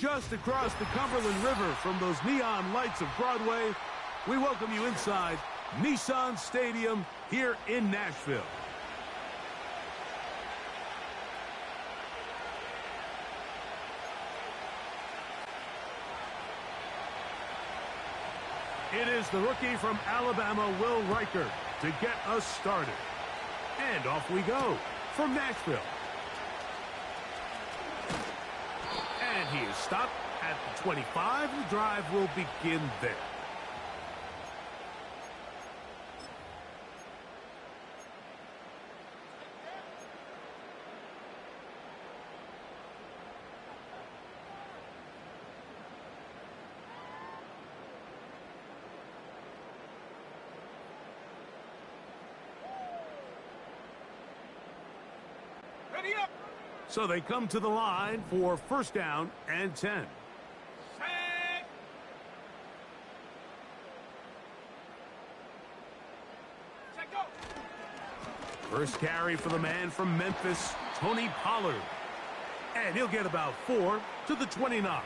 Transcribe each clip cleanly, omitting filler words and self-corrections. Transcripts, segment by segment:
Just across the Cumberland River from those neon lights of Broadway, we welcome you inside Nissan Stadium here in Nashville. It is the rookie from Alabama, Will Riker, to get us started. And off we go from Nashville. And he is stopped at the 25. The drive will begin there. So they come to the line for first down and 10. First carry for the man from Memphis, Tony Pollard. And he'll get about 4 to the 29.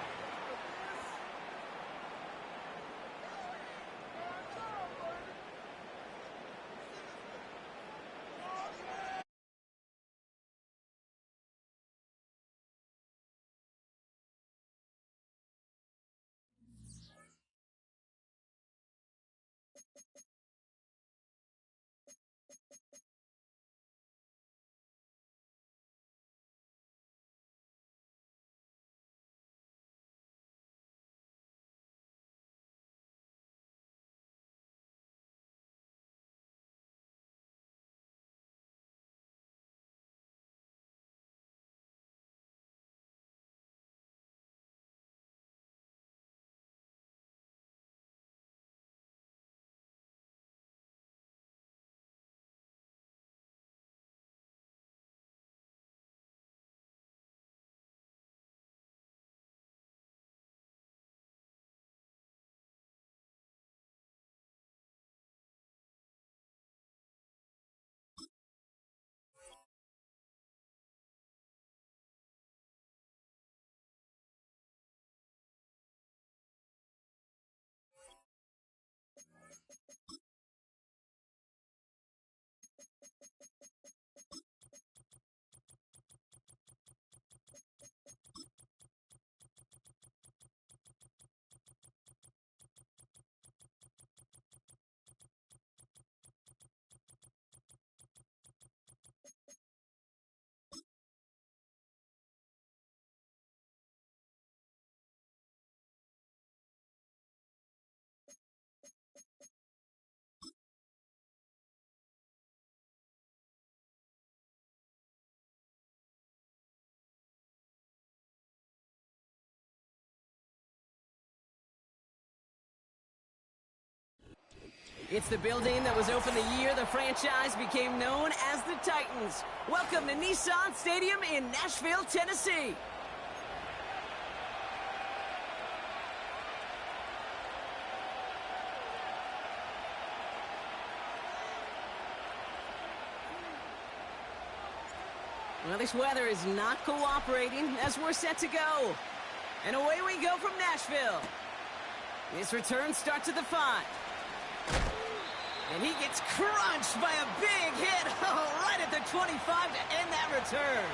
It's the building that was opened the year the franchise became known as the Titans. Welcome to Nissan Stadium in Nashville, Tennessee. Well, this weather is not cooperating as we're set to go. And away we go from Nashville. This return starts at the 5. And he gets crunched by a big hit right at the 25 to end that return.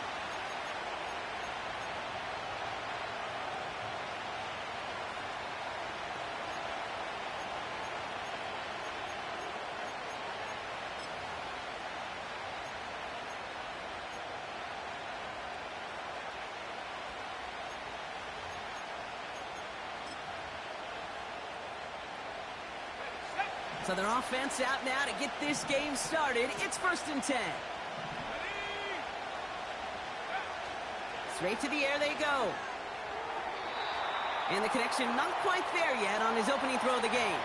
So their offense out now to get this game started. It's 1st and 10. Straight to the air they go. And the connection not quite there yet on his opening throw of the game.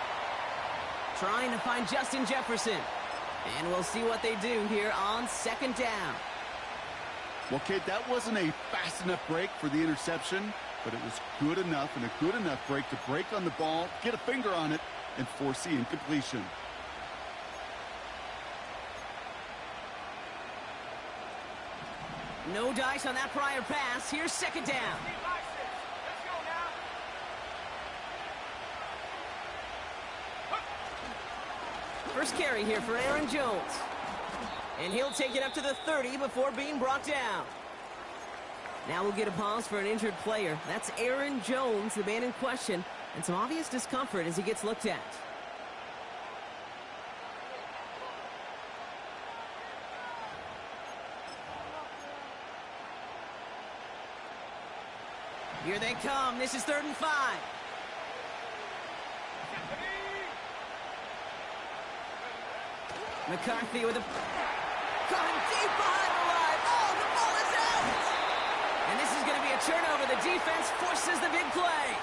Trying to find Justin Jefferson. And we'll see what they do here on 2nd down. Well, kid, that wasn't a fast enough break for the interception, but it was good enough and a good enough break to break on the ball, get a finger on it, and force the incompletion. No dice on that prior pass. Here's 2nd down. First carry here for Aaron Jones. And he'll take it up to the 30 before being brought down. Now we'll get a pause for an injured player. That's Aaron Jones, the man in question, and some obvious discomfort as he gets looked at. Here they come. This is 3rd and 5. McCarthy with a... Coming deep behind the line. Oh, the ball is out! And this is going to be a turnover. The defense forces the big play.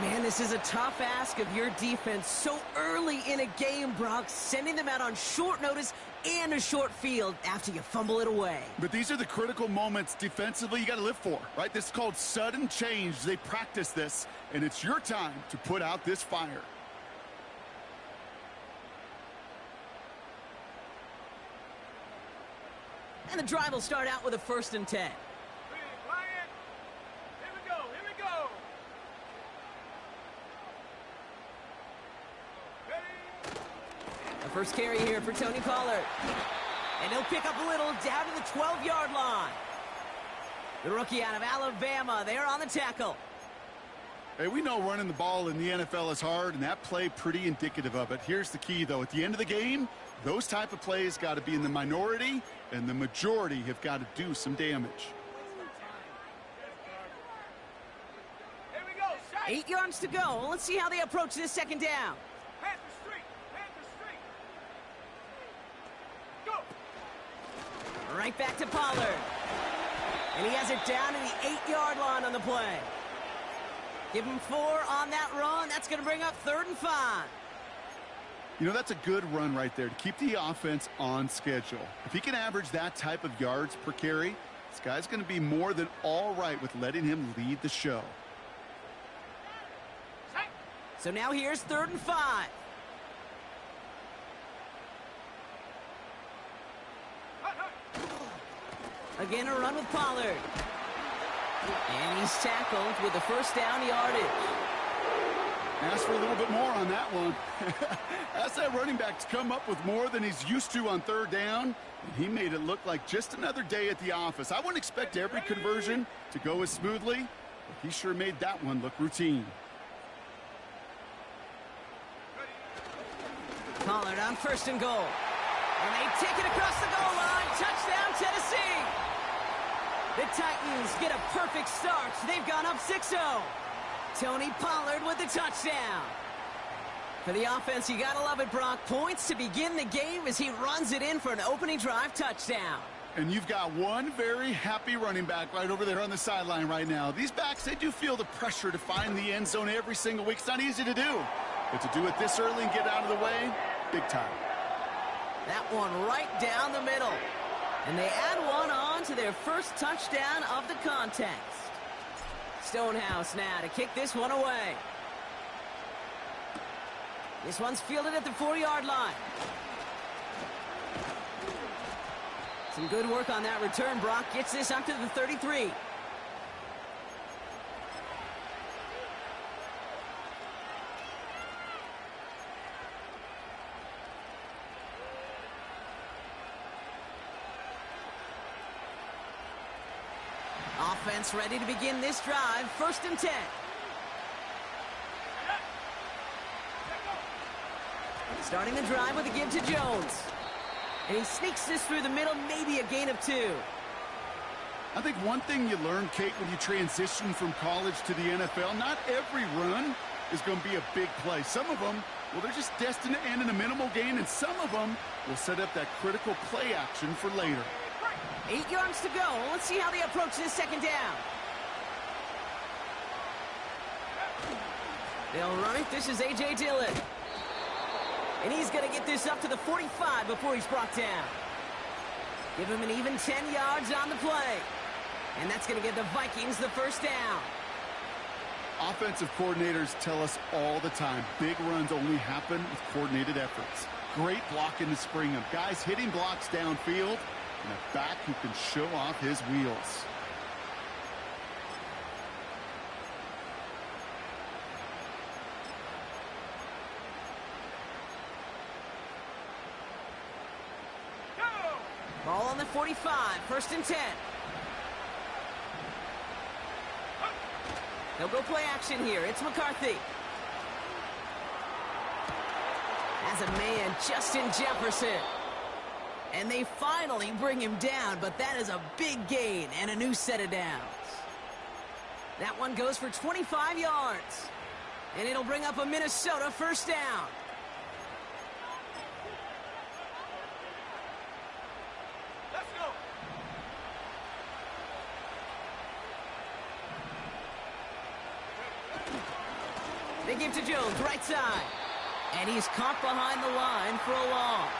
Man, this is a tough ask of your defense so early in a game, Brock, sending them out on short notice and a short field after you fumble it away. But these are the critical moments defensively you got to live for, right? This is called sudden change. They practice this, and it's your time to put out this fire. And the drive will start out with a 1st and 10. First carry here for Tony Pollard. And he'll pick up a little down to the 12-yard line. The rookie out of Alabama, they're on the tackle. Hey, we know running the ball in the NFL is hard, and that play pretty indicative of it. Here's the key, though. At the end of the game, those type of plays got to be in the minority, and the majority have got to do some damage. 8 yards to go. Let's see how they approach this 2nd down. Right back to Pollard. And he has it down to the 8-yard line on the play. Give him 4 on that run. That's going to bring up 3rd and 5. You know, that's a good run right there to keep the offense on schedule. If he can average that type of yards per carry, this guy's going to be more than all right with letting him lead the show. So now here's 3rd and 5. Again, a run with Pollard. And he's tackled with the 1st down yardage. Ask for a little bit more on that one. Ask that running back to come up with more than he's used to on 3rd down. And he made it look like just another day at the office. I wouldn't expect every conversion to go as smoothly, but he sure made that one look routine. Pollard on 1st and goal. And they take it across the goal line. Touchdown, Tennessee. The Titans get a perfect start. They've gone up 6-0. Tony Pollard with the touchdown. For the offense, you gotta love it, Brock. Points to begin the game as he runs it in for an opening drive touchdown. And you've got one very happy running back right over there on the sideline right now. These backs, they do feel the pressure to find the end zone every single week. It's not easy to do. But to do it this early and get out of the way, big time. That one right down the middle. And they add one on to their 1st touchdown of the contest. Stonehouse now to kick this one away. This one's fielded at the 4-yard line. Some good work on that return. Brock gets this up to the 33. Offense ready to begin this drive. 1st and 10. Starting the drive with a give to Jones. And he sneaks this through the middle, maybe a gain of 2. I think one thing you learn, Kate, when you transition from college to the NFL, not every run is going to be a big play. Some of them, well, they're just destined to end in a minimal gain, and some of them will set up that critical play action for later. 8 yards to go. Let's see how they approach this 2nd down. They'll run it. This is A.J. Dillon. And he's going to get this up to the 45 before he's brought down. Give him an even 10 yards on the play. And that's going to give the Vikings the 1st down. Offensive coordinators tell us all the time, big runs only happen with coordinated efforts. Great blocking to spring them. Guys hitting blocks downfield, and a back who can show off his wheels. Ball on the 45, 1st and 10. They'll go play action here. It's McCarthy. As a man, Justin Jefferson. And they finally bring him down, but that is a big gain and a new set of downs. That one goes for 25 yards. And it'll bring up a Minnesota 1st down. Let's go. They give to Jones, right side. And he's caught behind the line for a loss.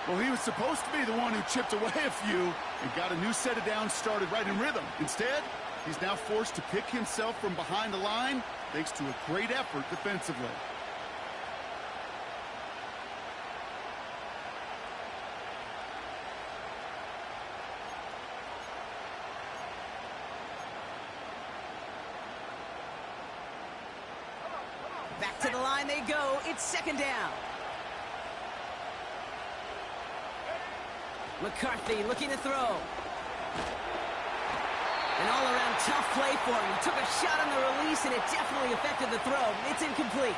Well, he was supposed to be the one who chipped away a few and got a new set of downs started right in rhythm. Instead, he's now forced to pick himself from behind the line thanks to a great effort defensively. Back to the line they go. It's 2nd down. McCarthy looking to throw. An all-around tough play for him. He took a shot on the release, and it definitely affected the throw. It's incomplete.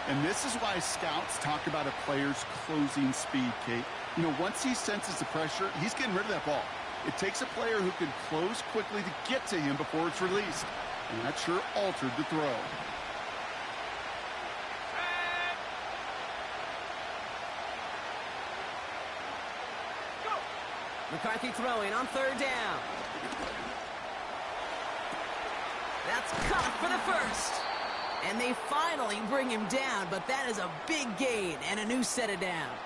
And this is why scouts talk about a player's closing speed, Kate. You know, once he senses the pressure, he's getting rid of that ball. It takes a player who can close quickly to get to him before it's released. And that sure altered the throw. McCarthy throwing on 3rd down. That's caught for the 1st. And they finally bring him down, but that is a big gain and a new set of downs.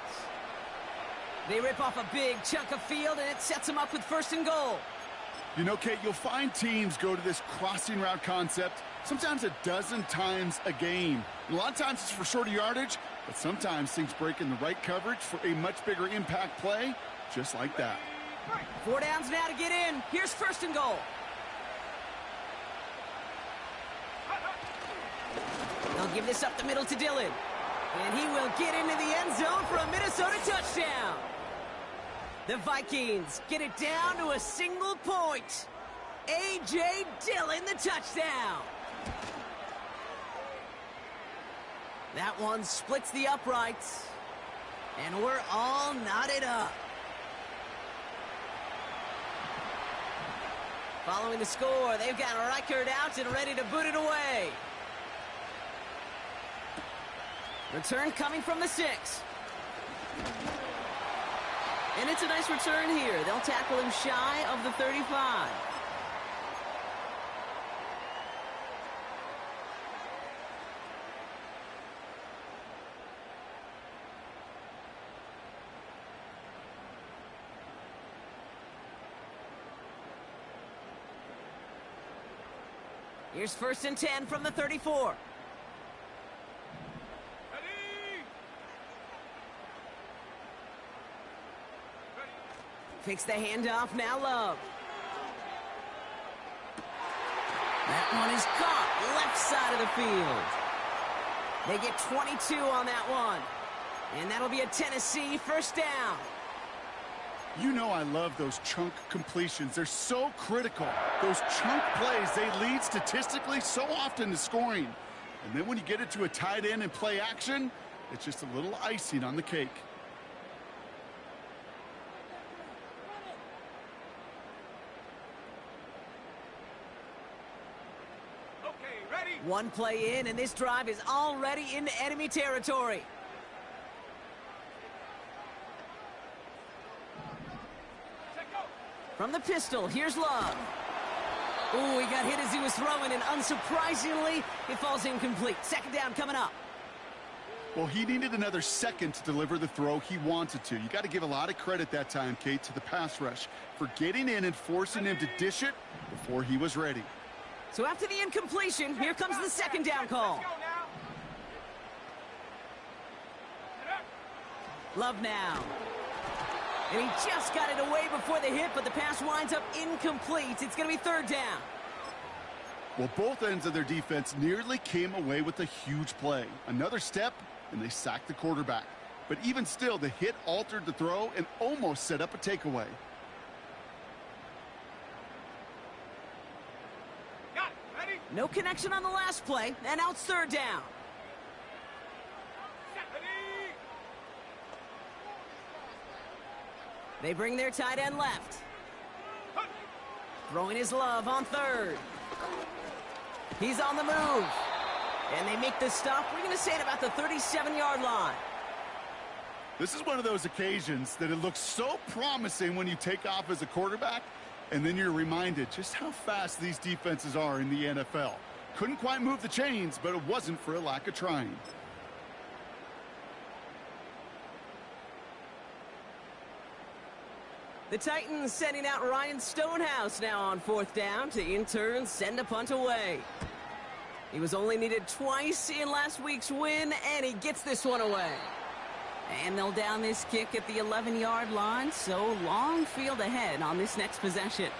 They rip off a big chunk of field, and it sets them up with 1st and goal. You know, Kate, you'll find teams go to this crossing route concept sometimes a dozen times a game. And a lot of times it's for shorter yardage, but sometimes things break in the right coverage for a much bigger impact play, just like that. 4 downs now to get in. Here's 1st and goal. They'll give this up the middle to Dillon. And he will get into the end zone for a Minnesota touchdown. The Vikings get it down to a single point. A.J. Dillon, the touchdown. That one splits the uprights. And we're all knotted up. Following the score, they've got Reichard out and ready to boot it away. Return coming from the 6. And it's a nice return here. They'll tackle him shy of the 35. Here's 1st and 10 from the 34. Takes the handoff, now Love. That one is caught, left side of the field. They get 22 on that one. And that'll be a Tennessee 1st down. You know I love those chunk completions. They're so critical. Those chunk plays, they lead statistically so often to scoring. And then when you get it to a tight end and play action, it's just a little icing on the cake. One play in, and this drive is already into enemy territory. From the pistol, here's Love. Ooh, he got hit as he was throwing, and unsurprisingly, it falls incomplete. 2nd down coming up. Well, he needed another second to deliver the throw he wanted to. You got to give a lot of credit that time, Kate, to the pass rush for getting in and forcing him to dish it before he was ready. So after the incompletion, here comes the 2nd down call. Love now. And he just got it away before the hit, but the pass winds up incomplete. It's going to be 3rd down. Well, both ends of their defense nearly came away with a huge play. Another step, and they sacked the quarterback. But even still, the hit altered the throw and almost set up a takeaway. No connection on the last play, and now it's third down. They bring their tight end left. Throwing his love on third. He's on the move. And they make the stop. We're going to say it about the 37-yard line. This is one of those occasions that it looks so promising when you take off as a quarterback, and then you're reminded just how fast these defenses are in the NFL. Couldn't quite move the chains, but it wasn't for a lack of trying. The Titans sending out Ryan Stonehouse now on fourth down to in turn send a punt away. He was only needed twice in last week's win, and he gets this one away. And they'll down this kick at the 11-yard line, so long field ahead on this next possession.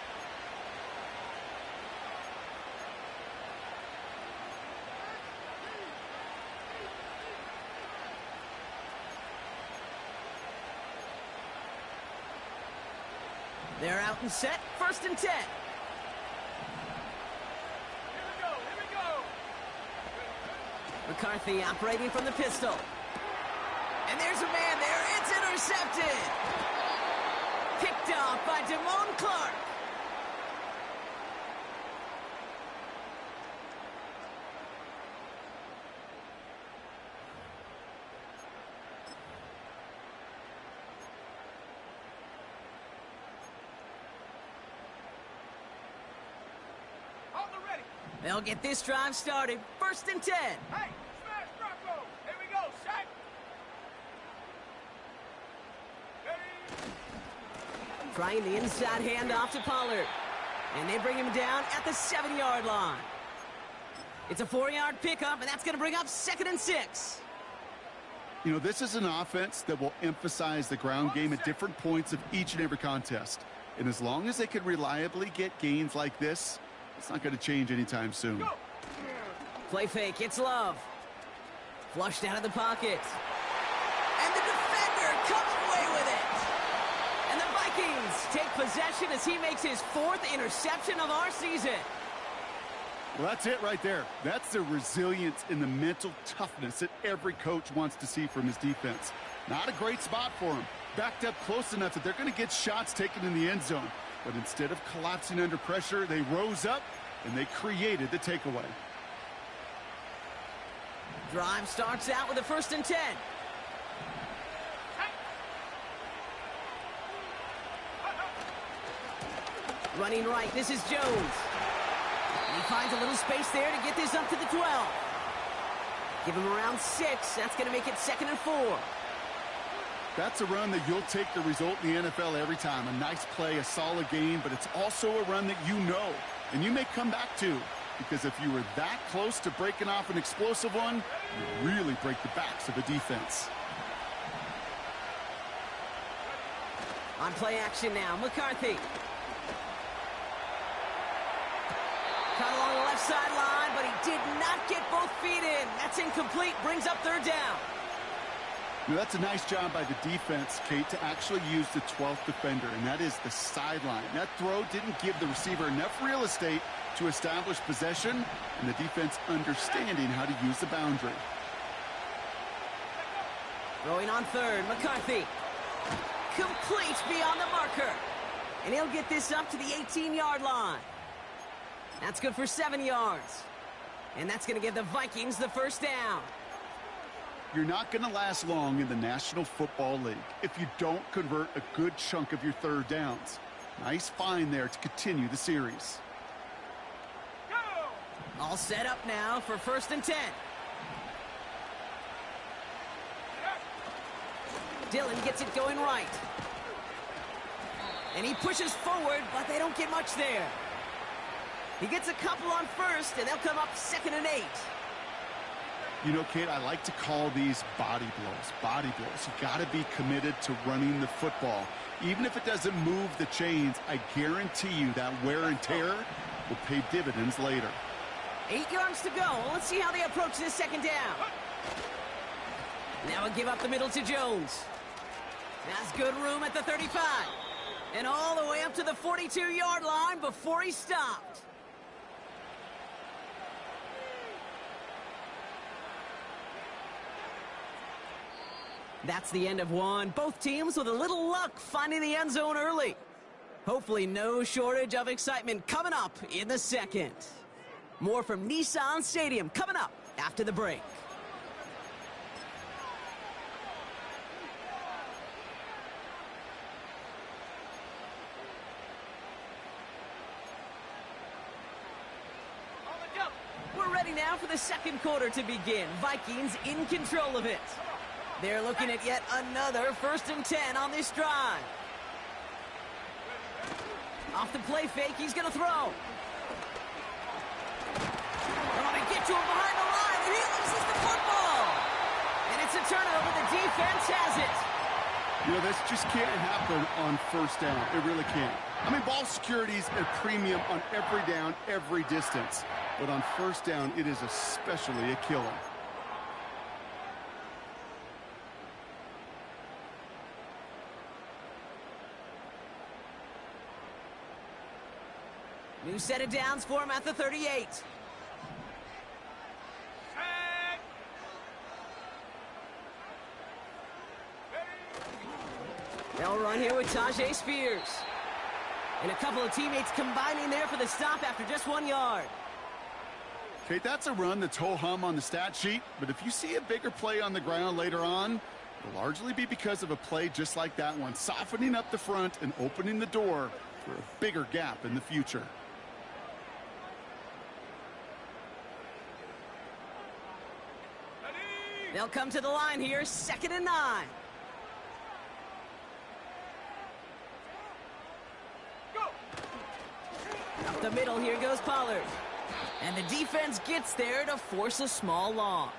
They're out and set, 1st and 10. Here we go. McCarthy operating from the pistol. And there's a man there. It's intercepted. Picked off by Damone Clark. They'll get this drive started. 1st and 10. Hey, smash Bronco. Here we go, Shaq. Trying the inside handoff to Pollard. And they bring him down at the 7-yard line. It's a 4-yard pickup, and that's going to bring up 2nd and 6. You know, this is an offense that will emphasize the ground game at different points of each and every contest. And as long as they can reliably get gains like this, it's not going to change anytime soon. Play fake, it's Love. Flushed out of the pocket. And the defender comes away with it. And the Vikings take possession as he makes his 4th interception of our season. Well, that's it right there. That's the resilience and the mental toughness that every coach wants to see from his defense. Not a great spot for him. Backed up close enough that they're going to get shots taken in the end zone. But instead of collapsing under pressure, they rose up and they created the takeaway. Drive starts out with a 1st and 10. Running right, this is Jones. And he finds a little space there to get this up to the 12. Give him around 6. That's going to make it 2nd and 4. That's a run that you'll take the result in the NFL every time. A nice play, a solid game, but it's also a run that you know and you may come back to, because if you were that close to breaking off an explosive one, you really break the backs of the defense. On play action now, McCarthy. Cut along the left sideline, but he did not get both feet in. That's incomplete, brings up 3rd down. Now, that's a nice job by the defense, Kate, to actually use the 12th defender, and that is the sideline. That throw didn't give the receiver enough real estate to establish possession, and the defense understanding how to use the boundary. Throwing on 3rd, McCarthy. Complete beyond the marker. And he'll get this up to the 18-yard line. That's good for 7 yards. And that's going to give the Vikings the 1st down. You're not going to last long in the National Football League if you don't convert a good chunk of your 3rd downs. Nice find there to continue the series. All set up now for 1st and 10. Dillon gets it going right. And he pushes forward, but they don't get much there. He gets a couple on 1st, and they'll come up 2nd and 8. You know, Kate, I like to call these body blows. Body blows. You got to be committed to running the football. Even if it doesn't move the chains, I guarantee you that wear and tear will pay dividends later. 8 yards to go. Let's see how they approach this 2nd down. Now a give up the middle to Jones. Has good room at the 35. And all the way up to the 42-yard line before he stopped. That's the end of one. Both teams with a little luck finding the end zone early. Hopefully no shortage of excitement coming up in the second. More from Nissan Stadium coming up after the break. We're ready now for the second quarter to begin. Vikings in control of it. They're looking at yet another 1st and 10 on this drive. Off the play fake, he's going to throw. They're going to get to him behind the line, and he loses the football. And it's a turnover. The defense has it. You know, this just can't happen on 1st down. It really can't. I mean, ball security is a premium on every down, every distance. But on 1st down, it is especially a killer. New set of downs for him at the 38. They'll run here with Tajay Spears. And a couple of teammates combining there for the stop after just 1 yard. Okay, that's a run that's ho-hum on the stat sheet, but if you see a bigger play on the ground later on, it'll largely be because of a play just like that one, softening up the front and opening the door for a bigger gap in the future. They'll come to the line here, 2nd and 9. Up the middle, here goes Pollard. And the defense gets there to force a small loss.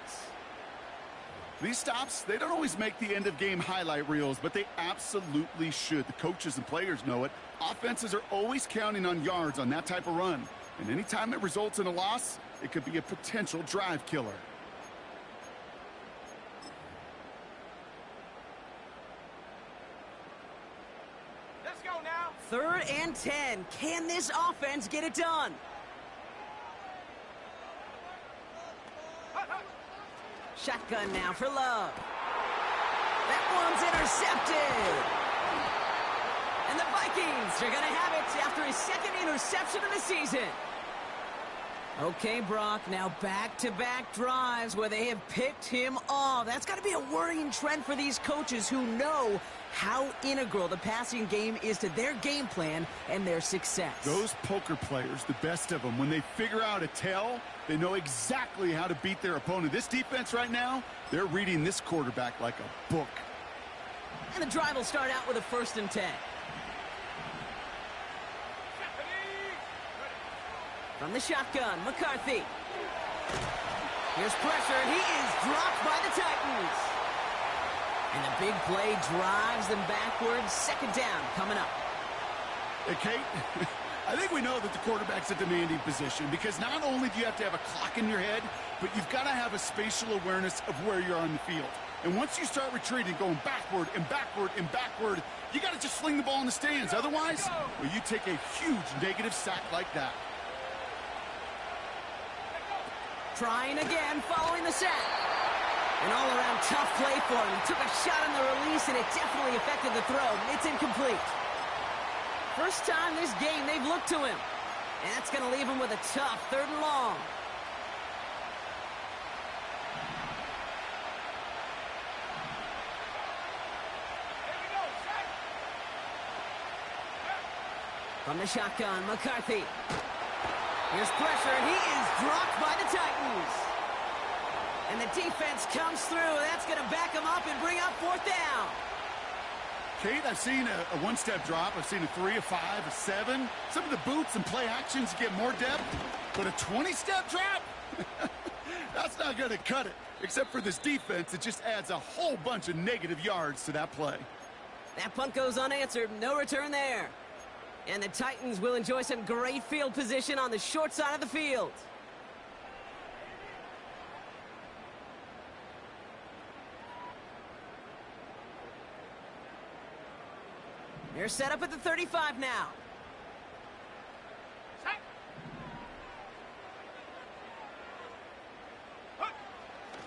These stops, they don't always make the end-of-game highlight reels, but they absolutely should. The coaches and players know it. Offenses are always counting on yards on that type of run. And anytime it results in a loss, it could be a potential drive killer. Let's go now. 3rd and 10. Can this offense get it done? Shotgun now for Love. That one's intercepted. And the Vikings are going to have it after his 2nd interception of the season. Okay, Brock, now back-to-back drives where they have picked him off. That's got to be a worrying trend for these coaches who know how integral the passing game is to their game plan and their success. Those poker players, the best of them, when they figure out a tell, they know exactly how to beat their opponent. This defense right now, they're reading this quarterback like a book. And the drive will start out with a 1st and 10. From the shotgun, McCarthy. Here's pressure, and he is dropped by the Titans. And the big play drives them backwards. 2nd down coming up. Hey, Kate, I think we know that the quarterback's a demanding position because not only do you have to have a clock in your head, but you've got to have a spatial awareness of where you're on the field. And once you start retreating, going backward and backward and backward, you got to just sling the ball in the stands. Otherwise, well, you take a huge negative sack like that. Trying again, following the sack. An all-around tough play for him. He took a shot on the release, and it definitely affected the throw. It's incomplete. First time this game they've looked to him. And that's going to leave him with a tough 3rd and long. From the shotgun, McCarthy. Here's pressure, and he is dropped by the Titans. And the defense comes through. That's going to back him up and bring up 4th down. Kate, I've seen a one-step drop. I've seen a 3, a 5, a 7. Some of the boots and play actions get more depth. But a 20-step drop? That's not going to cut it. Except for this defense, it just adds a whole bunch of negative yards to that play. That punt goes unanswered. No return there. And the Titans will enjoy some great field position on the short side of the field. They're set up at the 35 now.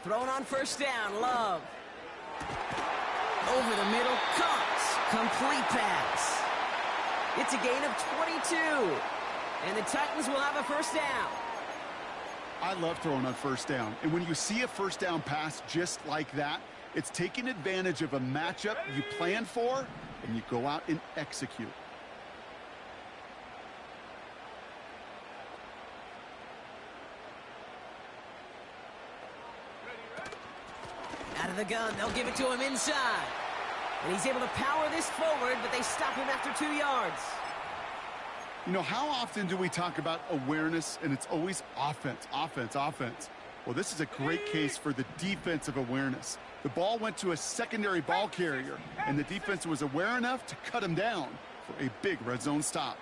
Thrown on first down, Love. Over the middle, caught. Complete pass. It's a gain of 22. And the Titans will have a first down. I love throwing on first down. And when you see a first down pass just like that, it's taking advantage of a matchup you plan for, and you go out and execute. Out of the gun, they'll give it to him inside. And he's able to power this forward, but they stop him after 2 yards. You know, how often do we talk about awareness, and it's always offense, offense, offense? Well, this is a great case for the defensive awareness. The ball went to a secondary ball carrier, and the defense was aware enough to cut him down for a big red zone stop.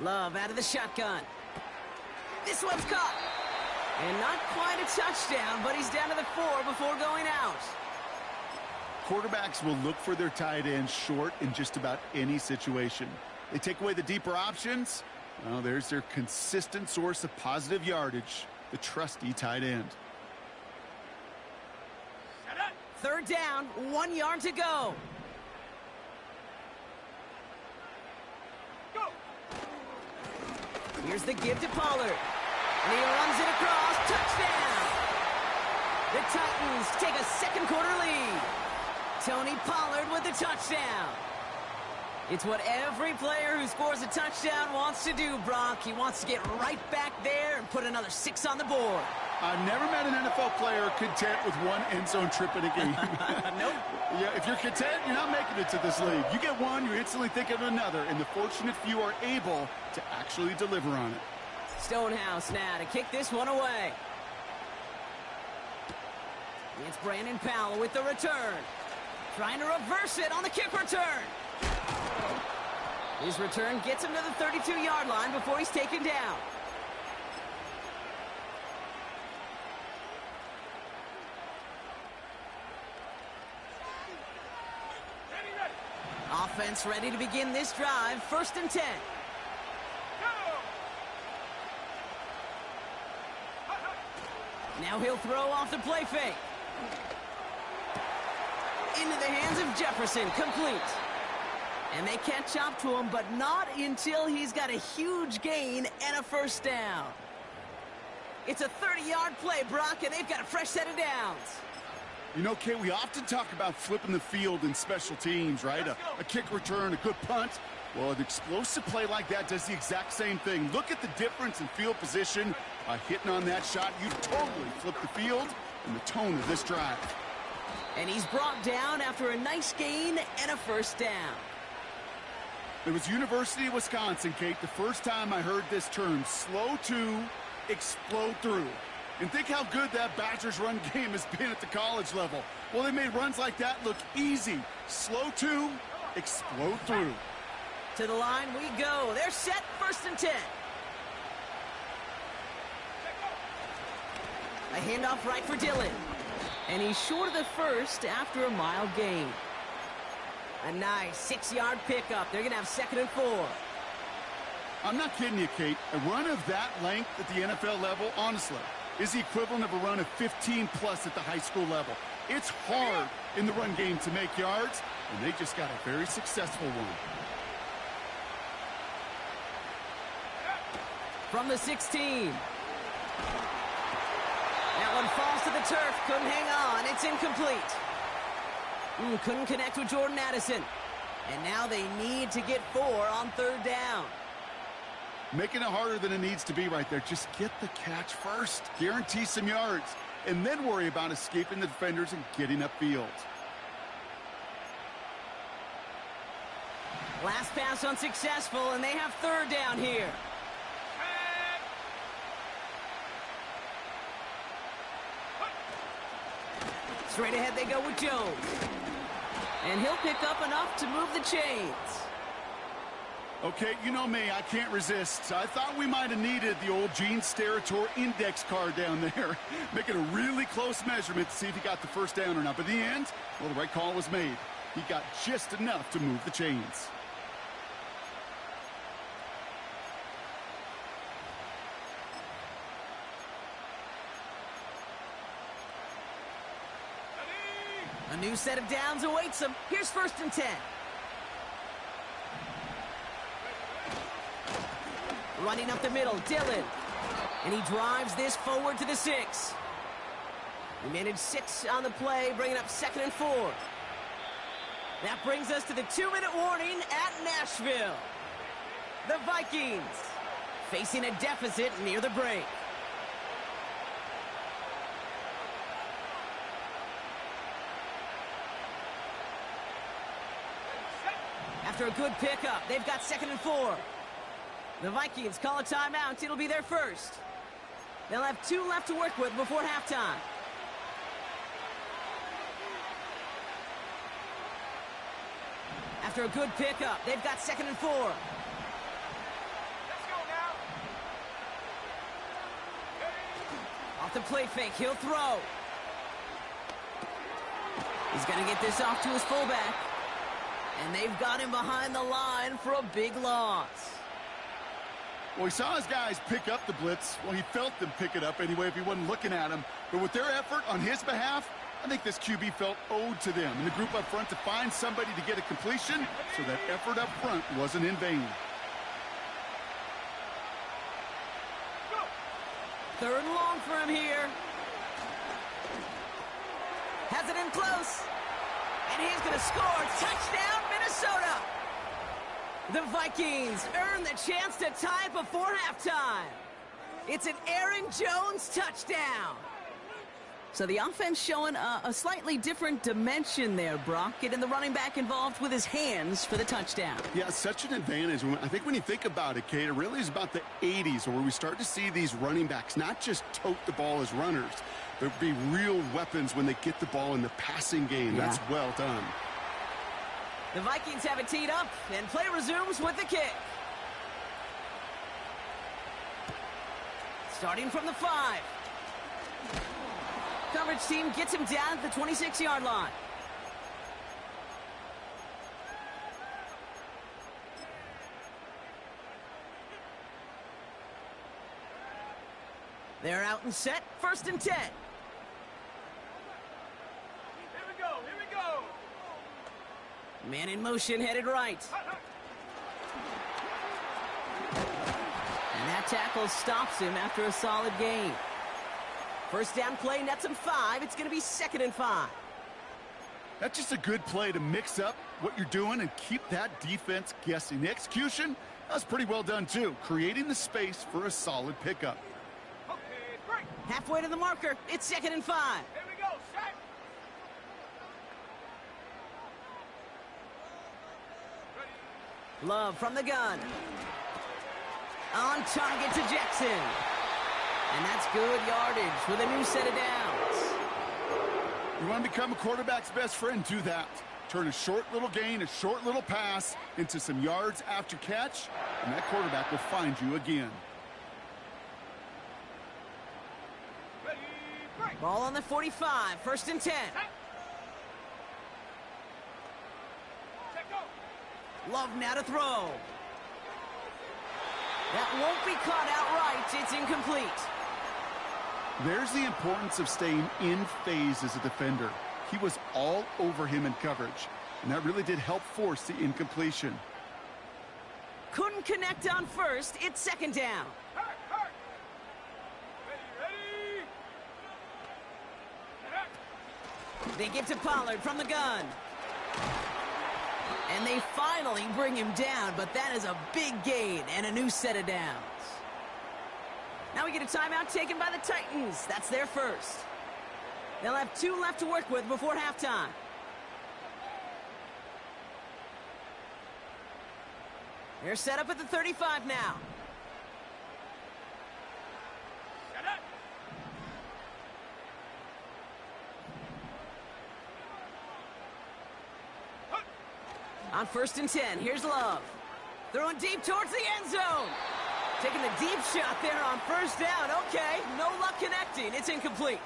Love out of the shotgun. This one's caught. And not quite a touchdown, but he's down to the 4 before going out. Quarterbacks will look for their tight end short in just about any situation. They take away the deeper options. Well, there's their consistent source of positive yardage, the trusty tight end. Third down, 1 yard to go. Here's the give to Pollard. And he runs it across. Touchdown! The Titans take a second quarter lead. Tony Pollard with the touchdown. It's what every player who scores a touchdown wants to do, Brock. He wants to get right back there and put another 6 on the board. I've never met an NFL player content with one end zone trip in a game. Nope. Yeah, if you're content, you're not making it to this league. You get one, you instantly think of another, and the fortunate few are able to actually deliver on it. Stonehouse now to kick this one away. It's Brandon Powell with the return. Trying to reverse it on the kick return. His return gets him to the 32-yard line before he's taken down. Offense ready to begin this drive. 1st and 10. Now he'll throw off the play fake. Into the hands of Jefferson, complete. And they catch up to him, but not until he's got a huge gain and a first down. It's a 30-yard play, Brock, and they've got a fresh set of downs. You know, Kate, we often talk about flipping the field in special teams, right? A kick return, a good punt. Well, an explosive play like that does the exact same thing. Look at the difference in field position. By hitting on that shot, you totally flip the field and the tone of this drive. And he's brought down after a nice gain and a first down. It was University of Wisconsin, Kate, the first time I heard this term, slow to explode through. And think how good that Badgers run game has been at the college level. Well, they made runs like that look easy. Slow to explode through. To the line we go. They're set, 1st and 10. A handoff right for Dillon. And he's short of the first after a mile gain. A nice 6-yard pickup. They're going to have 2nd and 4. I'm not kidding you, Kate. A run of that length at the NFL level, honestly, is the equivalent of a run of 15-plus at the high school level. It's hard in the run game to make yards, and they just got a very successful one. From the 16. That one falls to the turf. Couldn't hang on. It's incomplete. Couldn't connect with Jordan Addison. And now they need to get 4 on 3rd down. Making it harder than it needs to be right there. Just get the catch first. Guarantee some yards. And then worry about escaping the defenders and getting upfield. Last pass unsuccessful, and they have 3rd down here. Straight ahead they go with Jones. And he'll pick up enough to move the chains. Okay, you know me, I can't resist. I thought we might have needed the old Gene Steratore index card down there. Making a really close measurement to see if he got the first down or not. But in the end, well, the right call was made. He got just enough to move the chains. A new set of downs awaits him. Here's 1st and 10. Running up the middle, Dillon. And he drives this forward to the 6. He managed 6 on the play, bringing up 2nd and 4. That brings us to the 2-minute warning at Nashville. The Vikings facing a deficit near the break. After a good pickup, they've got 2nd and 4. The Vikings call a timeout. It'll be their first. They'll have 2 left to work with before halftime. After a good pickup, they've got 2nd and 4. Let's go now. Off the play fake, he'll throw. He's going to get this off to his fullback. And they've got him behind the line for a big loss. Well, he saw his guys pick up the blitz. Well, he felt them pick it up anyway if he wasn't looking at him. But with their effort on his behalf, I think this QB felt owed to them and the group up front to find somebody to get a completion, so that effort up front wasn't in vain. 3rd and long for him here. Has it in close. And he's going to score. Touchdown, Minnesota. The Vikings earn the chance to tie before halftime. It's an Aaron Jones touchdown. So the offense showing a slightly different dimension there, Brock. Getting the running back involved with his hands for the touchdown. Yeah, such an advantage. I think when you think about it, Kate, it really is about the 80s where we start to see these running backs not just tote the ball as runners, but be real weapons when they get the ball in the passing game. Yeah. That's well done. The Vikings have it teed up, and play resumes with the kick. Starting from the 5. Coverage team gets him down at the 26-yard line. They're out and set. 1st and 10. Here we go. Here we go. Man in motion, headed right. And that tackle stops him after a solid gain. 1st down play nets him 5. It's going to be 2nd and 5. That's just a good play to mix up what you're doing and keep that defense guessing. The execution, that was pretty well done too, creating the space for a solid pickup. Okay, break. Halfway to the marker. It's 2nd and 5. Here we go. Set. Love from the gun. On target to Jackson. And that's good yardage with a new set of downs. You want to become a quarterback's best friend, do that. Turn a short little gain, a short little pass into some yards after catch, and that quarterback will find you again. Ready, break. Ball on the 45. 1st and 10. Set, go. Love now to throw. That won't be caught outright. It's incomplete. There's the importance of staying in phase as a defender. He was all over him in coverage, and that really did help force the incompletion. Couldn't connect on 1st. It's 2nd down. Hurt, hurt. Ready, ready. They get to Pollard from the gun. And they finally bring him down, but that is a big gain and a new set of downs. Now we get a timeout taken by the Titans. That's their first. They'll have 2 left to work with before halftime. They're set up at the 35 now. Set up. On 1st and 10, here's Love. Throwing deep towards the end zone. Taking the deep shot there on 1st down. Okay, no luck connecting. It's incomplete.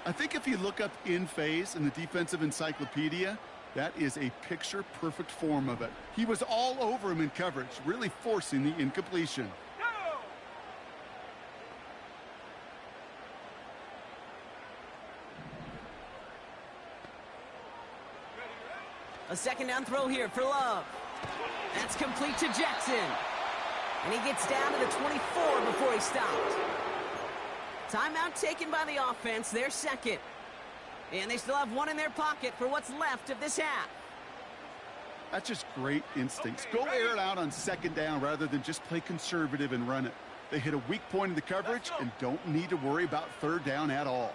I think if you look up in phase in the defensive encyclopedia, That is a picture-perfect form of it. He was all over him in coverage, really forcing the incompletion. Go! A second down throw here for Love. That's complete to Jackson. And he gets down to the 24 before he stopped. Timeout taken by the offense, their second. And they still have one in their pocket for what's left of this half. That's just great instincts. Go air it out on second down rather than just play conservative and run it. They hit a weak point in the coverage and don't need to worry about third down at all.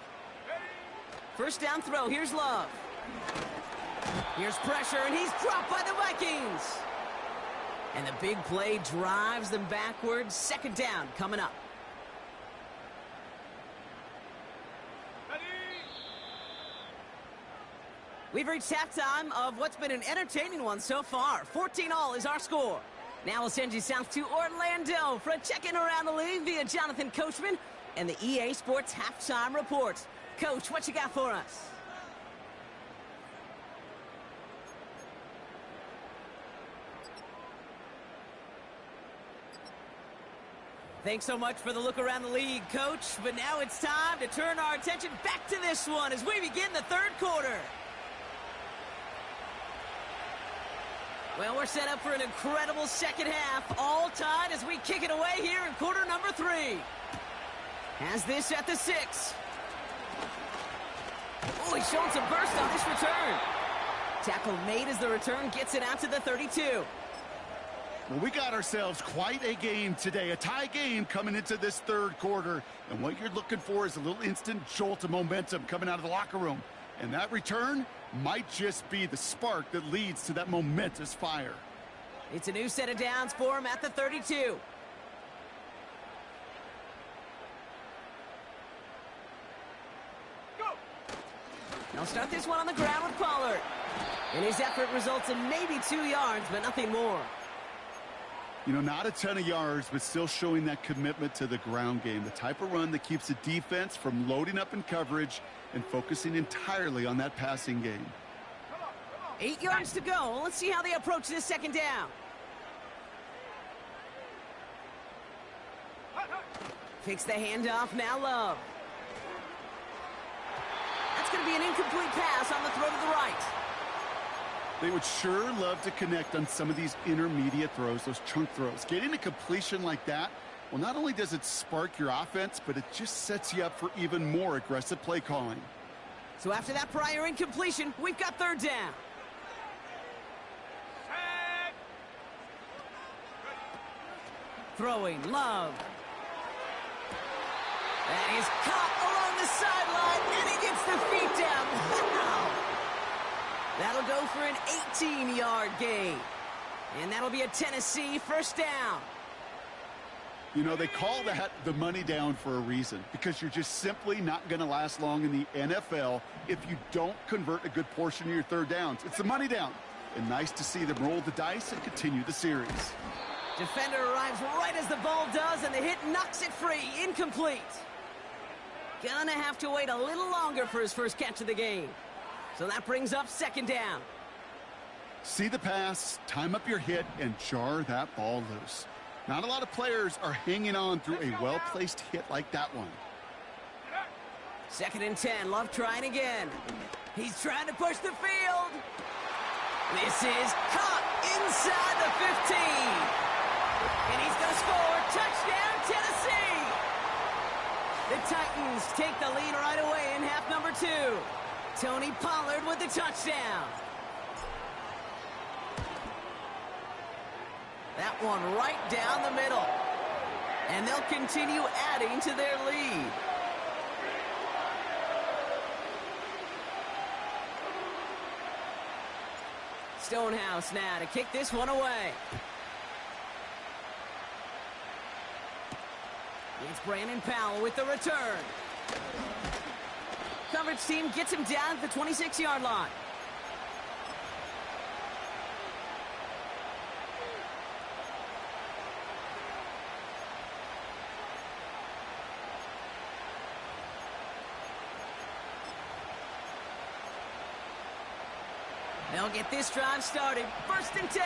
First down throw, here's Love. Here's pressure, and he's dropped by the Vikings. And the big play drives them backwards. Second down coming up. We've reached halftime of what's been an entertaining one so far. 14-all is our score. Now we'll send you south to Orlando for a check-in around the league via Jonathan Coachman and the EA Sports Halftime Reports. Coach, what you got for us? Thanks so much for the look around the league, Coach. But now it's time to turn our attention back to this one as we begin the third quarter. Well, we're set up for an incredible second half, all tied as we kick it away here in quarter number 3. Has this at the 6. Oh, he's showing some burst on this return. Tackle made as the return gets it out to the 32. Well, we got ourselves quite a game today, a tie game coming into this third quarter. And what you're looking for is a little instant jolt of momentum coming out of the locker room. And that return might just be the spark that leads to that momentous fire. It's a new set of downs for him at the 32. Go! They'll start this one on the ground with Pollard. And his effort results in maybe 2 yards, but nothing more. You know, not a ton of yards, but still showing that commitment to the ground game. The type of run that keeps the defense from loading up in coverage and focusing entirely on that passing game. 8 yards to go. Let's see how they approach this second down. Fakes the handoff, now Love. That's going to be an incomplete pass on the throw to the right. They would sure love to connect on some of these intermediate throws, those chunk throws. Getting a completion like that, well, not only does it spark your offense, but it just sets you up for even more aggressive play calling. So after that prior incompletion, we've got third down. Set! Throwing, Love. That is caught along the sideline, and he gets the feet down. Wow! That'll go for an 18-yard gain. And that'll be a Tennessee first down. You know, they call that the money down for a reason, because you're just simply not going to last long in the NFL if you don't convert a good portion of your third downs. It's the money down. And nice to see them roll the dice and continue the series. Defender arrives right as the ball does, and the hit knocks it free. Incomplete. Gonna have to wait a little longer for his first catch of the game. So that brings up second down. See the pass, time up your hit, and jar that ball loose. Not a lot of players are hanging on through a well-placed hit like that one. Second and 10, Love trying again. He's trying to push the field. This is caught inside the 15. And he's going to score. Touchdown, Tennessee. The Titans take the lead right away in half number 2. Tony Pollard with the touchdown. That one right down the middle. And they'll continue adding to their lead. Stonehouse now to kick this one away. It's Brandon Powell with the return. Coverage team gets him down at the 26-yard line. They'll get this drive started. 1st and 10.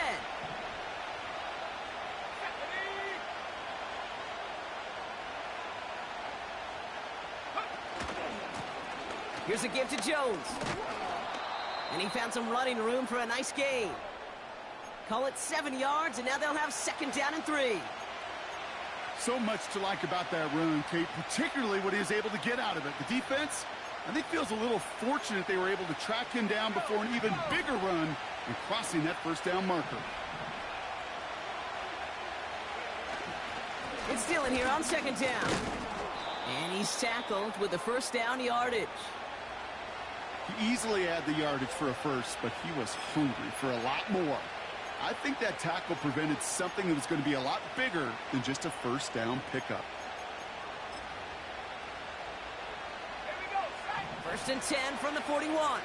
Here's a give to Jones. And he found some running room for a nice gain. Call it 7 yards, and now they'll have 2nd down and 3. So much to like about that run, Kate, particularly what he was able to get out of it. The defense, I think, feels a little fortunate they were able to track him down before an even bigger run and crossing that 1st down marker. It's Dillon here on 2nd down. And he's tackled with the 1st down yardage. He easily had the yardage for a first, but he was hungry for a lot more. I think that tackle prevented something that was going to be a lot bigger than just a 1st down pickup. 1st and 10 from the 41.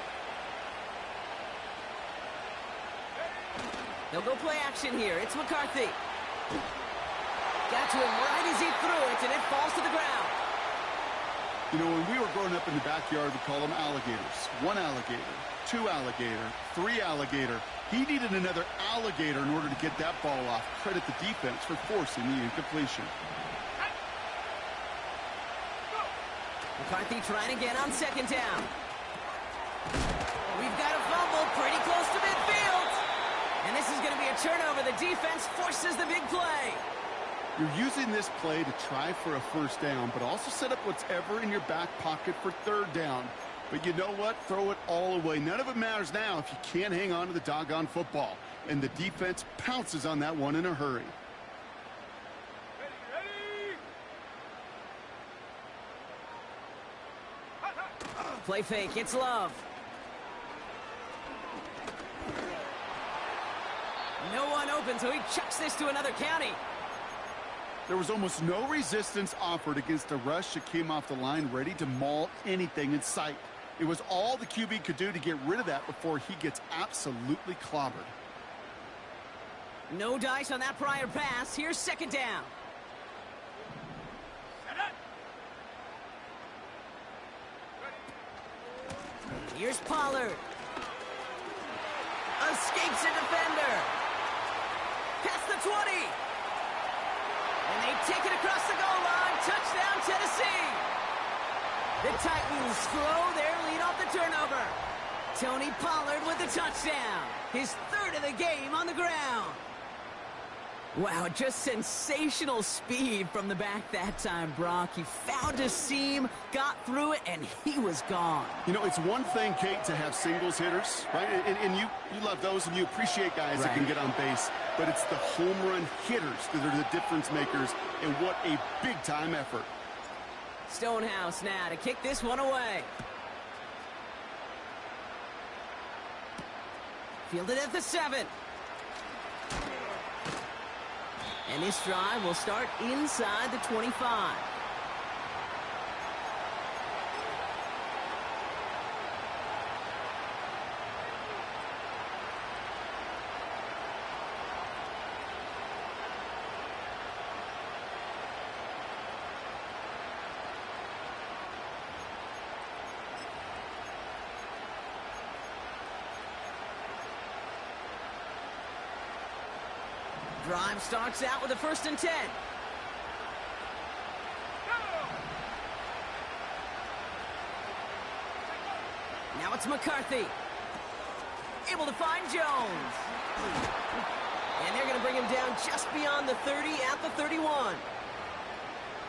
They'll go play action here. It's McCarthy. Got to him right as he threw it, and it falls to the ground. You know, when we were growing up in the backyard, we call them alligators. 1 alligator, 2 alligator, 3 alligator. He needed another alligator in order to get that ball off. Credit the defense for forcing the incompletion. McCarthy trying again on 2nd down. We've got a fumble pretty close to midfield. And this is going to be a turnover. The defense forces the big play. You're using this play to try for a 1st down, but also set up what's ever in your back pocket for 3rd down. But you know what? Throw it all away. None of it matters now if you can't hang on to the doggone football. And the defense pounces on that one in a hurry. Play fake. It's Love. No one open, so he chucks this to another county. There was almost no resistance offered against a rush that came off the line ready to maul anything in sight. It was all the QB could do to get rid of that before he gets absolutely clobbered. No dice on that prior pass. Here's 2nd down. Here's Pollard. Escapes a defender. Past the 20. And they take it across the goal line. Touchdown, Tennessee. The Titans throw their lead off the turnover. Tony Pollard with the touchdown. His 3rd of the game on the ground. Wow, just sensational speed from the back that time, Brock. He found a seam, got through it, and he was gone. You know, it's one thing, Kate, to have singles hitters, right? And you love those, and you appreciate guys that can get on base. But it's the home run hitters that are the difference makers, and what a big-time effort. Stonehouse now to kick this one away. Fielded at the 7. And this drive will start inside the 25. Drive starts out with a 1st and 10. Now it's McCarthy. Able to find Jones. And they're going to bring him down just beyond the 30 at the 31.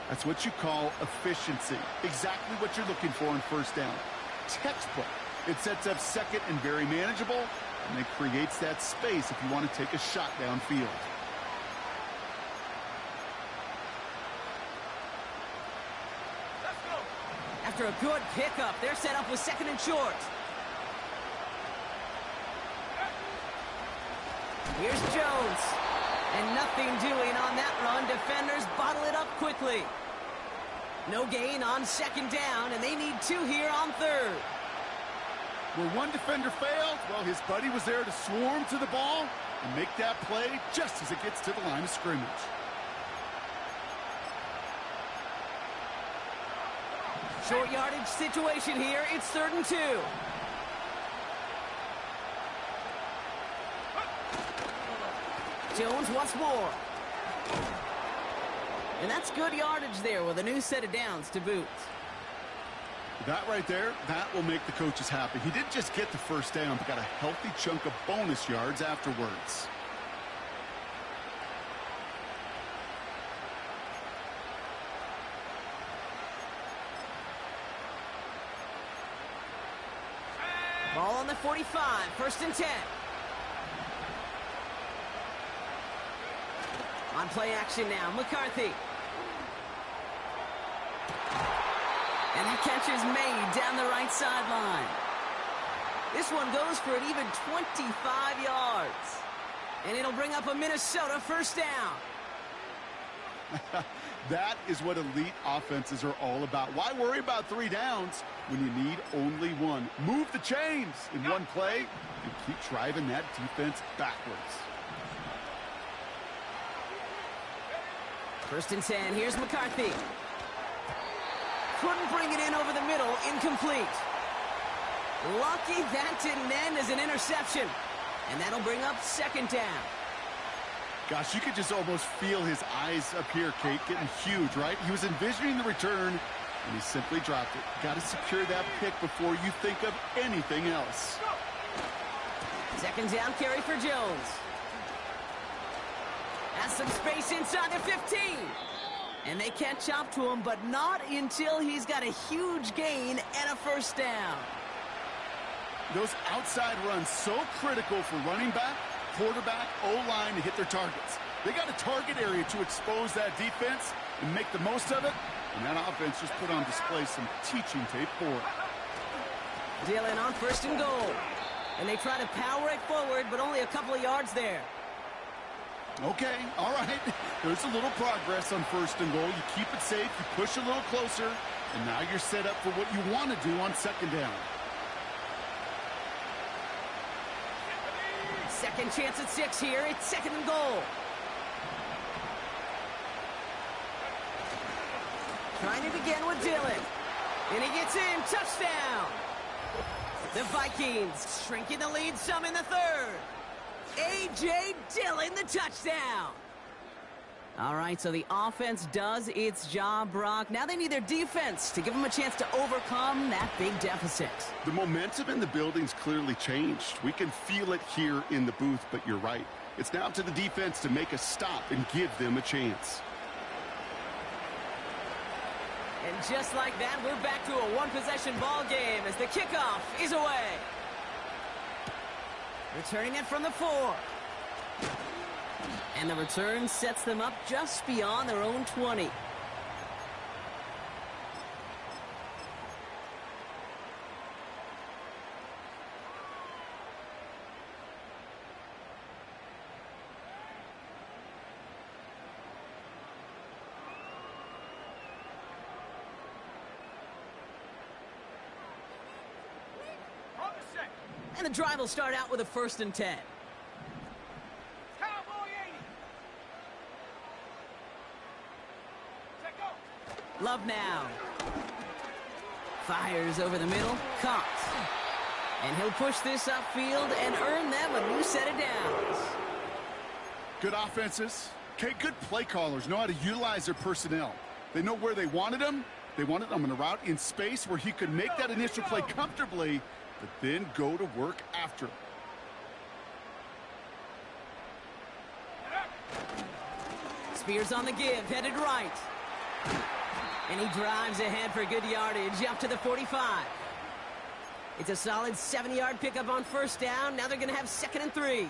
That's what you call efficiency. Exactly what you're looking for in 1st down. Textbook. It sets up 2nd and very manageable, and it creates that space if you want to take a shot downfield. After a good pickup, they're set up with 2nd and short. Here's Jones. And nothing doing on that run. Defenders bottle it up quickly. No gain on 2nd down, and they need 2 here on 3rd. Where one defender failed, well, his buddy was there to swarm to the ball and make that play just as it gets to the line of scrimmage. Short yardage situation here. It's 3rd and 2. Jones once more. And that's good yardage there with a new set of downs to boot. That right there, that will make the coaches happy. He didn't just get the first down, but got a healthy chunk of bonus yards afterwards. Ball on the 45, 1st and 10. On play action now, McCarthy. And that catch is made down the right sideline. This one goes for an even 25 yards. And it'll bring up a Minnesota 1st down. That is what elite offenses are all about. Why worry about 3 downs when you need only 1? Move the chains in one play and keep driving that defense backwards. 1st and 10, here's McCarthy. Couldn't bring it in over the middle, incomplete. Lucky that didn't end as an interception. And that'll bring up 2nd down. Gosh, you could just almost feel his eyes up here, Kate, getting huge, right? He was envisioning the return, and he simply dropped it. Got to secure that pick before you think of anything else. 2nd down carry for Jones. Has some space inside the 15. And they catch up to him, but not until he's got a huge gain and a 1st down. Those outside runs so critical for running back, quarterback, O-line to hit their targets. They got a target area to expose that defense and make the most of it, and that offense just put on display some teaching tape for it. Dillon on 1st and goal. And they try to power it forward, but only a couple of yards there. Okay, all right. There's a little progress on 1st and goal. You keep it safe, you push a little closer, and now you're set up for what you want to do on 2nd down. 2nd chance at 6 here. It's 2nd and goal. Trying it again with Dillon. And he gets in. Touchdown. The Vikings shrinking the lead some in the 3rd. A.J. Dillon, the touchdown. All right, so the offense does its job, Brock. Now they need their defense to give them a chance to overcome that big deficit. The momentum in the building's clearly changed. We can feel it here in the booth, but you're right. It's now to the defense to make a stop and give them a chance. And just like that, we're back to a one-possession ball game as the kickoff is away. Returning it from the 4. And the return sets them up just beyond their own 20. And the drive will start out with a 1st and 10. Love now. Fires over the middle. Caught. And he'll push this upfield and earn them a new set of downs. Good offenses. Okay, good play callers know how to utilize their personnel. They know where they wanted them. They wanted them on a route in space where he could make that initial play comfortably, but then go to work after. Spears on the give, headed right. And he drives ahead for good yardage up to the 45. It's a solid 70-yard pickup on 1st down. Now they're going to have 2nd and 3.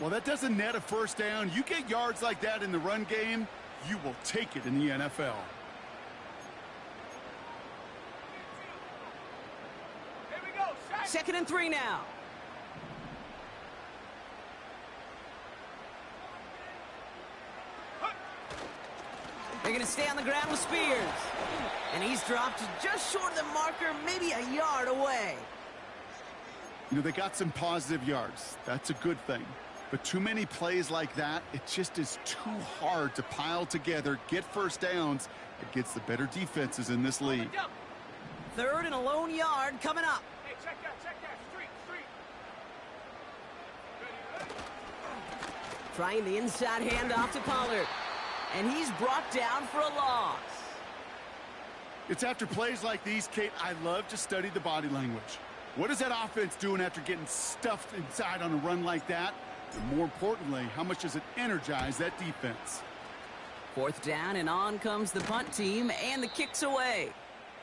Well, that doesn't net a 1st down. You get yards like that in the run game, you will take it in the NFL. Here we go. 2nd and 3 now. They're going to stay on the ground with Spears. And he's dropped just short of the marker, maybe a yard away. You know, they got some positive yards. That's a good thing. But too many plays like that, it just is too hard to pile together, get 1st downs against the better defenses in this league. 3rd and a lone yard coming up. Hey, check that. Street. Trying the inside handoff to Pollard. And he's brought down for a loss. It's after plays like these, Kate, I love to study the body language. What is that offense doing after getting stuffed inside on a run like that? And more importantly, how much does it energize that defense? 4th down, and on comes the punt team, and the kick's away.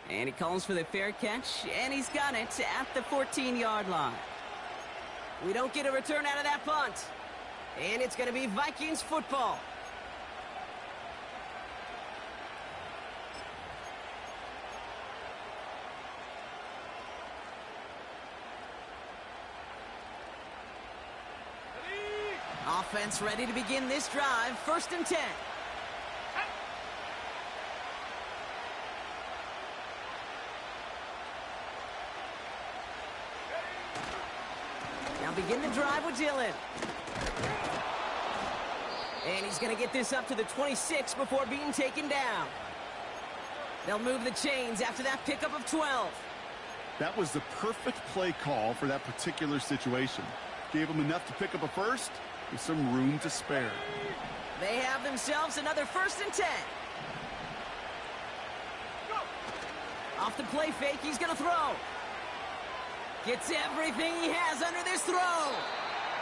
And he calls for the fair catch, and he's got it at the 14-yard line. We don't get a return out of that punt. And it's going to be Vikings football. Offense ready to begin this drive. 1st and 10. Now begin the drive with Dillon. And he's going to get this up to the 26 before being taken down. They'll move the chains after that pickup of 12. That was the perfect play call for that particular situation. Gave them enough to pick up a first with some room to spare. They have themselves another 1st and 10. Off the play fake, he's going to throw. Gets everything he has under this throw.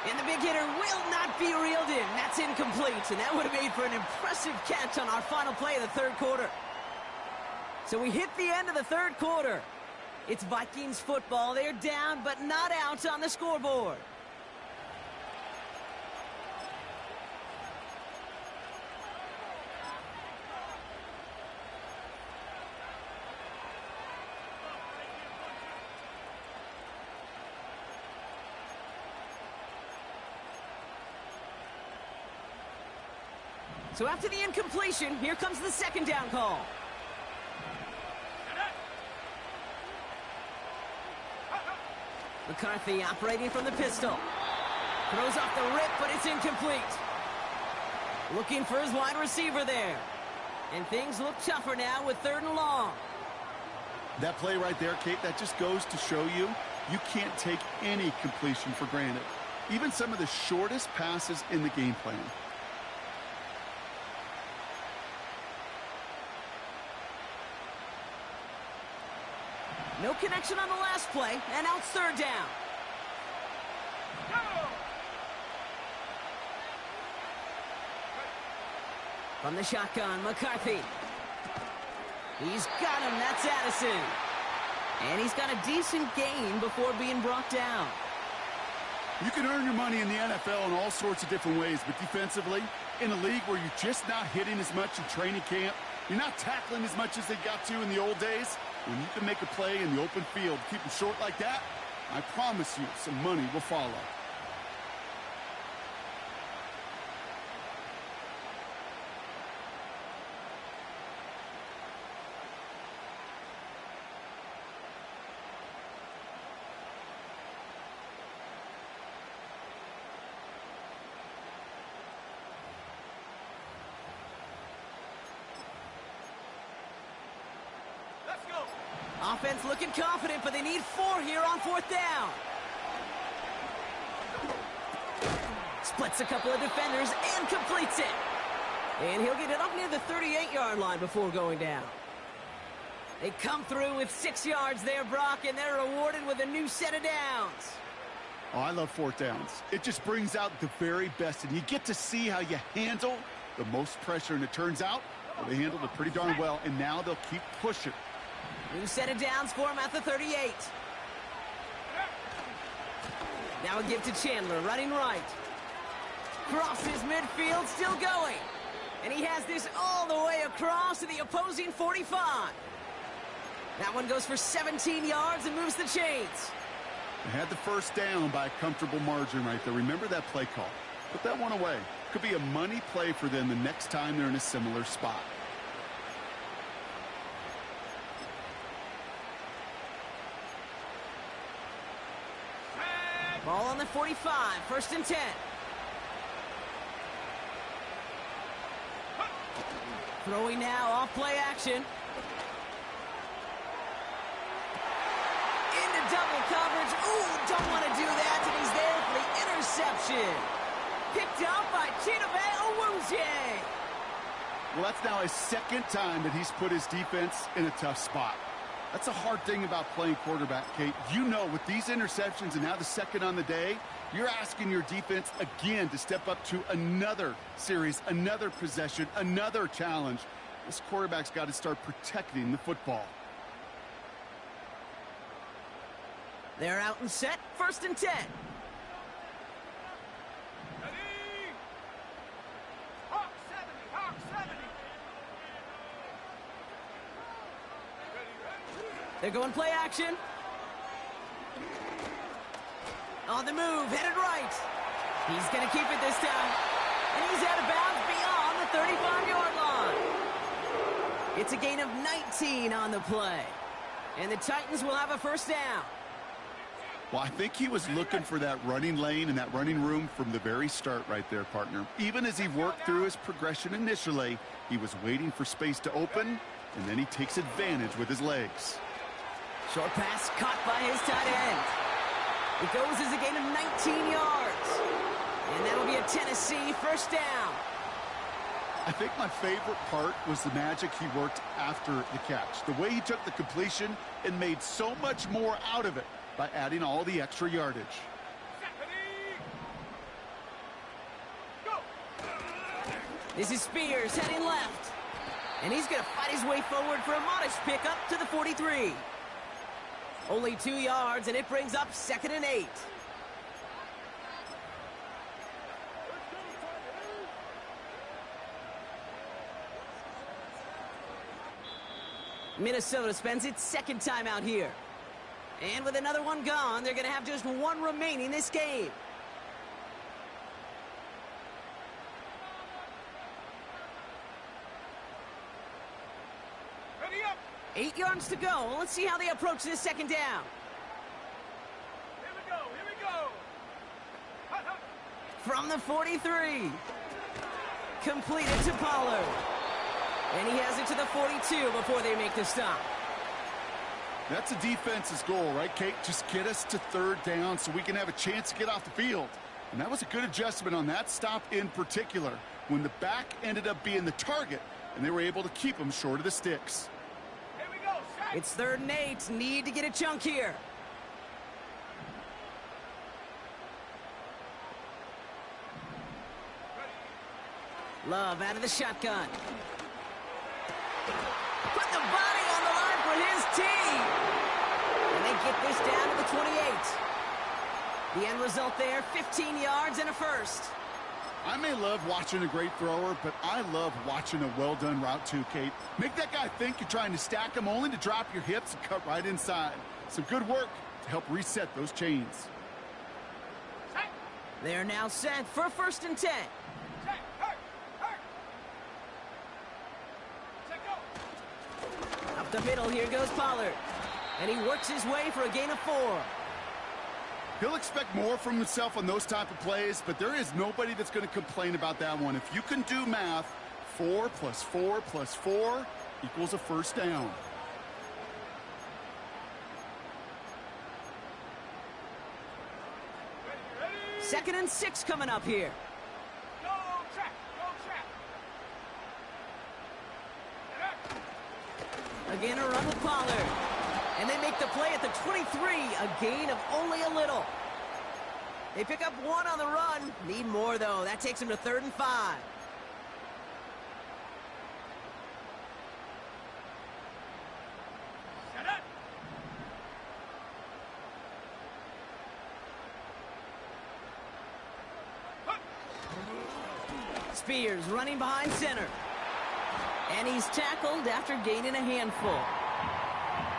And the big hitter will not be reeled in. That's incomplete, and that would have made for an impressive catch on our final play of the 3rd quarter. So we hit the end of the 3rd quarter. It's Vikings football. They're down, but not out on the scoreboard. So after the incompletion, here comes the 2nd down call. McCarthy operating from the pistol. Throws off the rip, but it's incomplete. Looking for his wide receiver there. And things look tougher now with 3rd and long. That play right there, Kate, that just goes to show you, you can't take any completion for granted. Even some of the shortest passes in the game plan. No connection on the last play, and now it's 3rd down. From the shotgun, McCarthy. He's got him, that's Addison. And he's got a decent gain before being brought down. You can earn your money in the NFL in all sorts of different ways, but defensively, in a league where you're just not hitting as much in training camp, you're not tackling as much as they got to in the old days, when you can make a play in the open field, keep them short like that, I promise you some money will follow. Offense looking confident, but they need 4 here on 4th down. Splits a couple of defenders and completes it. And he'll get it up near the 38-yard line before going down. They come through with 6 yards there, Brock, and they're rewarded with a new set of downs. Oh, I love 4th downs. It just brings out the very best, and you get to see how you handle the most pressure, and it turns out well, they handled it pretty darn well, and now they'll keep pushing. New set of downs for him at the 38. Now a give to Chandler, running right. Crosses midfield, still going. And he has this all the way across to the opposing 45. That one goes for 17 yards and moves the chains. They had the 1st down by a comfortable margin right there. Remember that play call. Put that one away. Could be a money play for them the next time they're in a similar spot. Ball on the 45, 1st and 10. Throwing now, off play action. Into double coverage. Ooh, don't want to do that, and he's there for the interception. Picked up by Chidobe Awuzie. Well, that's now his second time that he's put his defense in a tough spot. That's a hard thing about playing quarterback, Kate. You know, with these interceptions and now the second on the day, you're asking your defense again to step up to another series, another possession, another challenge. This quarterback's got to start protecting the football. They're out and set. 1st and 10. Ready? Hawk 70, Hawk 70. They're going play action. On the move, headed right. He's going to keep it this time. And he's out of bounds beyond the 35-yard line. It's a gain of 19 on the play. And the Titans will have a 1st down. Well, I think he was looking for that running lane and that running room from the very start right there, partner. Even as he worked through his progression initially, he was waiting for space to open, and then he takes advantage with his legs. Short pass caught by his tight end. It goes as a gain of 19 yards. And that'll be a Tennessee 1st down. I think my favorite part was the magic he worked after the catch. The way he took the completion and made so much more out of it by adding all the extra yardage. Go. This is Spears heading left. And he's going to fight his way forward for a modest pickup to the 43. Only 2 yards, and it brings up 2nd and 8. Minnesota spends its 2nd time out here. And with another one gone, they're going to have just 1 remaining this game. Ready up. 8 yards to go. Let's see how they approach this 2nd down. Here we go, here we go. Hut, hut. From the 43. Completed to Pollard. And he has it to the 42 before they make the stop. That's a defense's goal, right, Kate? Just get us to 3rd down so we can have a chance to get off the field. And that was a good adjustment on that stop in particular, when the back ended up being the target, and they were able to keep him short of the sticks. Here we go, set. It's 3rd and 8. Need to get a chunk here. Love out of the shotgun. Put the body on the line for his team. And they get this down to the 28. The end result there, 15 yards and a 1st. I may love watching a great thrower, but I love watching a well-done route too, Kate. Make that guy think you're trying to stack him only to drop your hips and cut right inside. Some good work to help reset those chains. Set. They're now set for 1st and 10. Set. Hurt. Hurt. Set, go. Up the middle, here goes Pollard. And he works his way for a gain of 4. He'll expect more from himself on those type of plays, but there is nobody that's going to complain about that one. If you can do math, 4 plus 4 plus 4 equals a 1st down. Ready. 2nd and 6 coming up here. Go track. Go track. Set up. Again, a run with Pollard. And they make the play at the 23, a gain of only a little. They pick up 1 on the run. Need more, though. That takes them to 3rd and 5. Set up. Hut. Spears running behind center. And he's tackled after gaining a handful.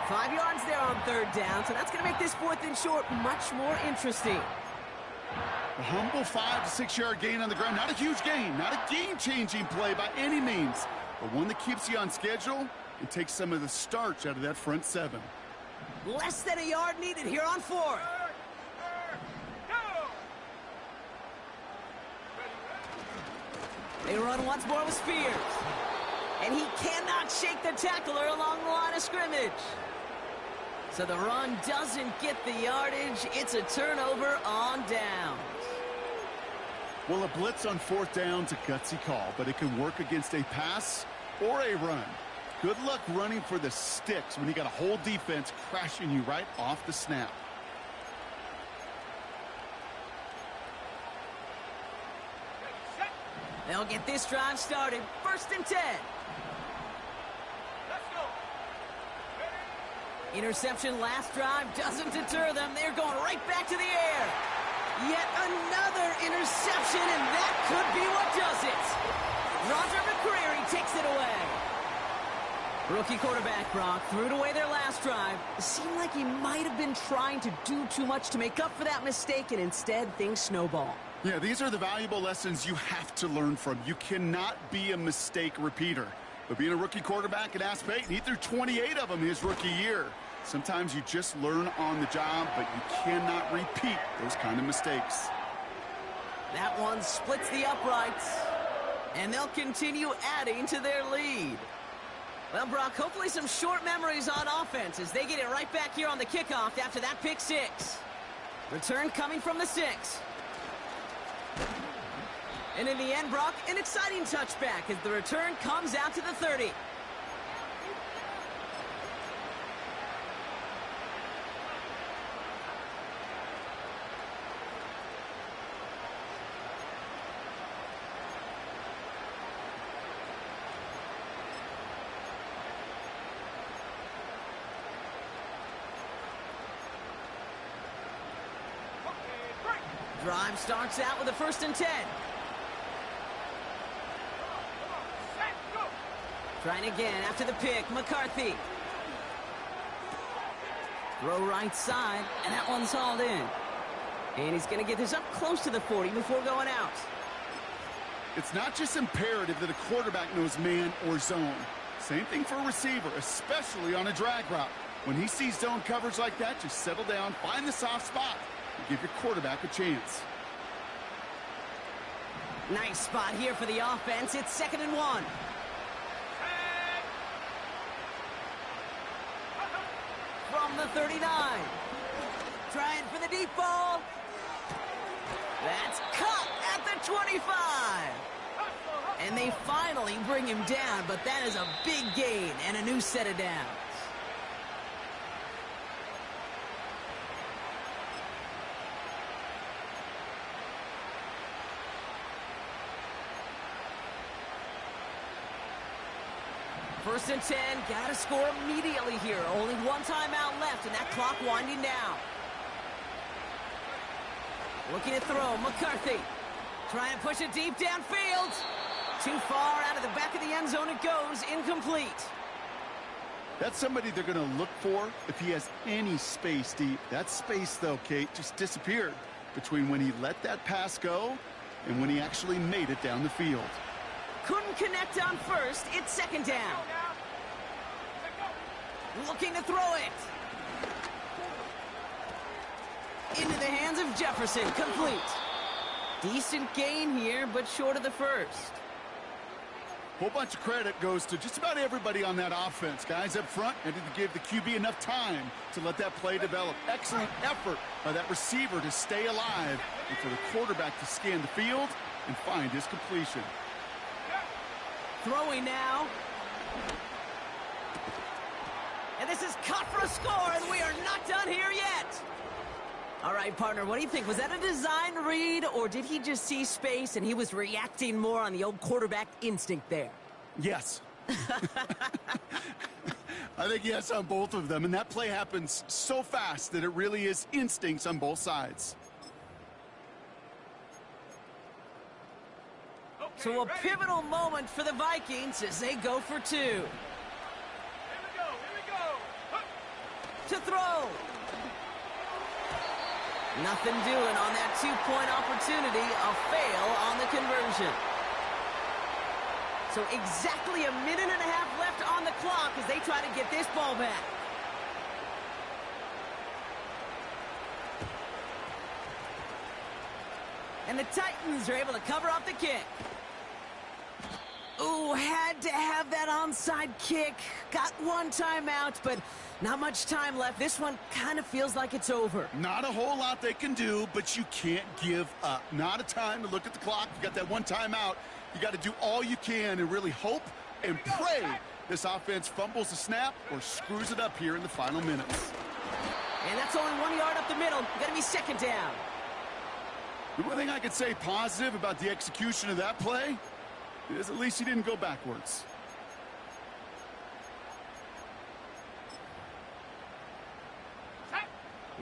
5 yards there on 3rd down, so that's going to make this 4th and short much more interesting. A humble 5 to 6 yard gain on the ground. Not a huge gain, not a game-changing play by any means, but one that keeps you on schedule and takes some of the starch out of that front 7. Less than a yard needed here on 4th. Go. They run once more with Spears. And he cannot shake the tackler along the line of scrimmage. So the run doesn't get the yardage. It's a turnover on downs. Well, a blitz on 4th down's a gutsy call, but it can work against a pass or a run. Good luck running for the sticks when you got a whole defense crashing you right off the snap. They'll get this drive started. 1st and 10. Let's go. Interception last drive doesn't deter them. They're going right back to the air. Yet another interception, and that could be what does it. Roger McCreary takes it away. Rookie quarterback Brock threw it away their last drive. It seemed like he might have been trying to do too much to make up for that mistake, and instead things snowball. Yeah, these are the valuable lessons you have to learn from. You cannot be a mistake repeater. But being a rookie quarterback at Ask Peyton, he threw 28 of them his rookie year. Sometimes you just learn on the job, but you cannot repeat those kind of mistakes. That one splits the uprights, and they'll continue adding to their lead. Well, Brock, hopefully some short memories on offense as they get it right back here on the kickoff after that pick 6. Return coming from the 6. And in the end, Brock, an exciting touchback as the return comes out to the 30. Drive starts out with a 1st and 10. Set, go. Trying again after the pick, McCarthy. Throw right side, and that one's hauled in. And he's going to get this up close to the 40 before going out. It's not just imperative that a quarterback knows man or zone. Same thing for a receiver, especially on a drag route. When he sees zone coverage like that, just settle down, find the soft spot, and give your quarterback a chance. Nice spot here for the offense. It's 2nd and 1. From the 39. Trying for the deep ball. That's cut at the 25. And they finally bring him down, but that is a big gain and a new set of downs. First and 10, gotta score immediately here. Only one timeout left, and that clock winding down. Looking to throw, McCarthy. Trying to push it deep downfield. Too far out of the back of the end zone it goes, incomplete. That's somebody they're going to look for if he has any space deep. That space, though, Kate, just disappeared between when he let that pass go and when he actually made it down the field. Couldn't connect on first. It's 2nd down. Looking to throw it. Into the hands of Jefferson. Complete. Decent gain here, but short of the first. Whole bunch of credit goes to just about everybody on that offense. Guys up front had to give the QB enough time to let that play develop. Excellent effort by that receiver to stay alive and for the quarterback to scan the field and find his completion. Throwing now. And this is cut for a score, and we are not done here yet. All right, partner, what do you think? Was that a design read, or did he just see space and he was reacting more on the old quarterback instinct there? Yes. I think yes on both of them, and that play happens so fast that it really is instincts on both sides. So a pivotal moment for the Vikings as they go for 2. Here we go. To throw. Nothing doing on that 2-point opportunity. A fail on the conversion. So exactly a minute and a half left on the clock as they try to get this ball back. And the Titans are able to cover up the kick. Ooh, had to have that onside kick. Got one timeout, but not much time left. This one kind of feels like it's over. Not a whole lot they can do, but you can't give up. Not a time to look at the clock. You got that one timeout. You got to do all you can and really hope and pray this offense fumbles the snap or screws it up here in the final minutes. And that's only 1 yard up the middle. Going to be second down. The one thing I could say positive about the execution of that play is at least he didn't go backwards.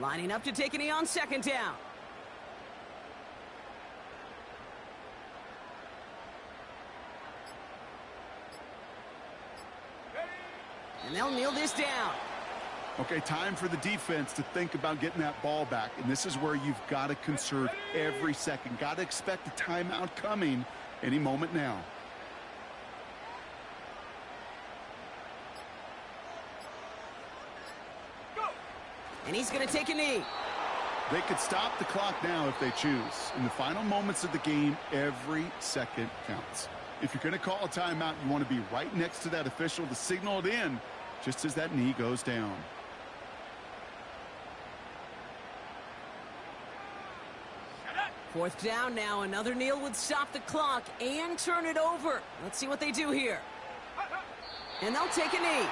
Lining up to take a knee on second down. And they'll kneel this down. Okay, time for the defense to think about getting that ball back. And this is where you've got to conserve every second. Got to expect the timeout coming any moment now. And he's going to take a knee. They could stop the clock now if they choose. In the final moments of the game, every second counts. If you're going to call a timeout, you want to be right next to that official to signal it in just as that knee goes down. Fourth down now. Another kneel would stop the clock and turn it over. Let's see what they do here. And they'll take a knee.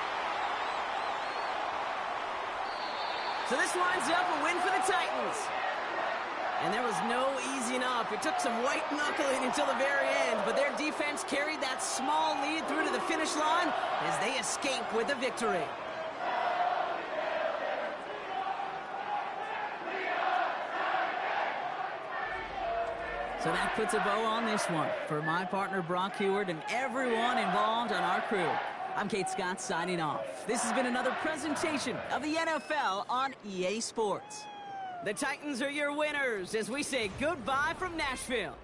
So this winds up a win for the Titans. And there was no easing up. It took some white knuckling until the very end, but their defense carried that small lead through to the finish line as they escape with a victory. So that puts a bow on this one. For my partner Brock Heward and everyone involved on our crew, I'm Kate Scott signing off. This has been another presentation of the NFL on EA Sports. The Titans are your winners as we say goodbye from Nashville.